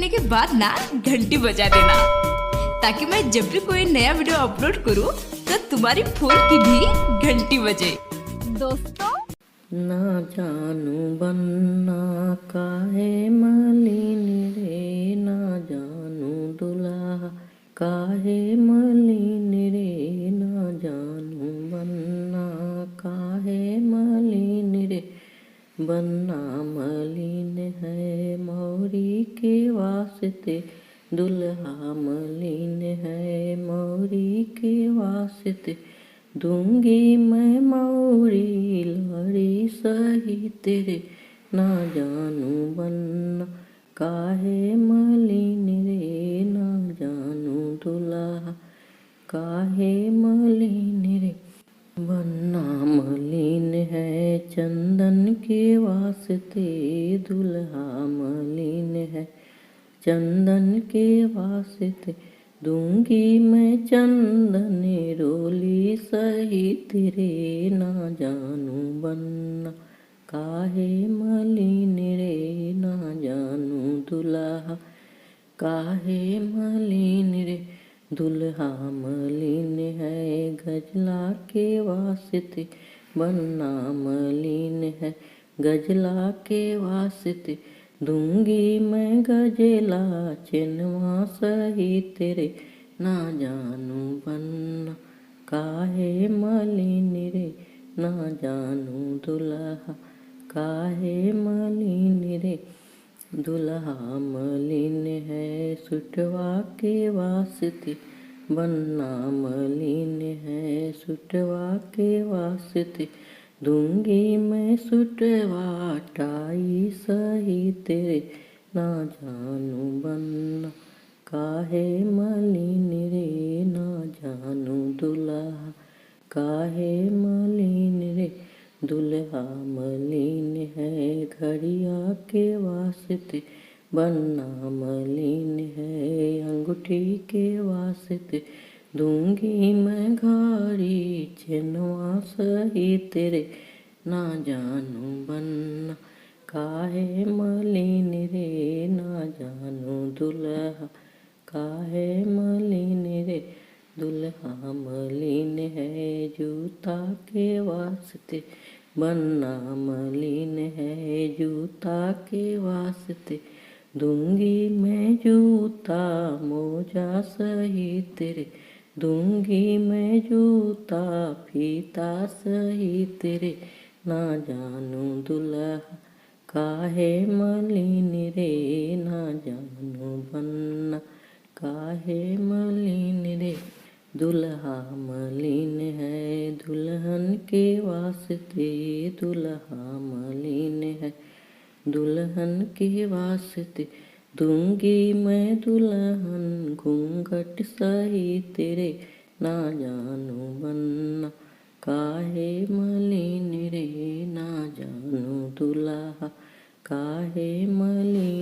करने के बाद ना घंटी बजा देना, ताकि मैं जब भी कोई नया वीडियो अपलोड करूं तो तुम्हारी फोन की भी घंटी बजे। दोस्तों, ना जानू बन्ना काहे मलिन रे, ना जानू दुल्हा काहे मलिन रे, ना जानू बन्ना काहे मलिन रे। बन्ना मलिन है मौरी के वास्ते, दुल्हा मलिन है मौरी के वास्ते। दूंगी मैं मौरी लड़ी सही तेरे, ना जानू बन्ना काहे मलिन रे, ना जानू दुल्हा काहे मलिन रे। बन्ना मलिन है चंदन के वास्ते, दुल्हा मलिन है चंदन के वास्ते। दूंगी मैं चंदन रोली सही तेरे, ना जानू बन्ना काहे मलिन रे, ना जानू दुल्हा काहे मलिन रे। दुल्हा मलिन है गजला के वास्ते, बन्ना मलिन है गजला के वास्ते। दूंगी मैं गजला चिन्हवा सही तेरे, ना जानू बन्ना काहे मलिन रे, ना जानू दुल्हा काहे मलिन रे। दुल्हा मलिन है सुटवा के वास्ते, बन्ना मलिन है सुटवा के वास्ते। दूंगी मैं सुटवा टाई सही तेरे, ना जानू बन्ना काहे मलिन रे, ना जानू दुल्हा काहे मलिन रे। दुल्हा मलिन है घड़िया के वास्ते, बन्ना मलिन है अंगूठी के वास्ते। दूंगी मैं घड़ी चिन्हवा सही तेरे, ना जानू बन्ना काहे मलिन रे, ना जानू दुल्हा काहे मलिन रे। दुल्हा मलिन है जूता के वास्ते, बन्ना मलिन है जूता के वास्ते। दूंगी मैं जूता मोजा सही तेरे, दूंगी मैं जूता फीता सही तेरे। ना जानू दुल्हा काहे मलिन रे, ना जानू बन्ना काहे मलिन रे। दुल्हा मलिन है दुल्हन के वास्ते, दुल्हा मलिन है दुल्हन के वास्ते। दूंगी मैं दुल्हन घूंघट सही तेरे, ना जानू बन्ना काहे मलिन रे, ना जानू दुल्हा काहे मलिन।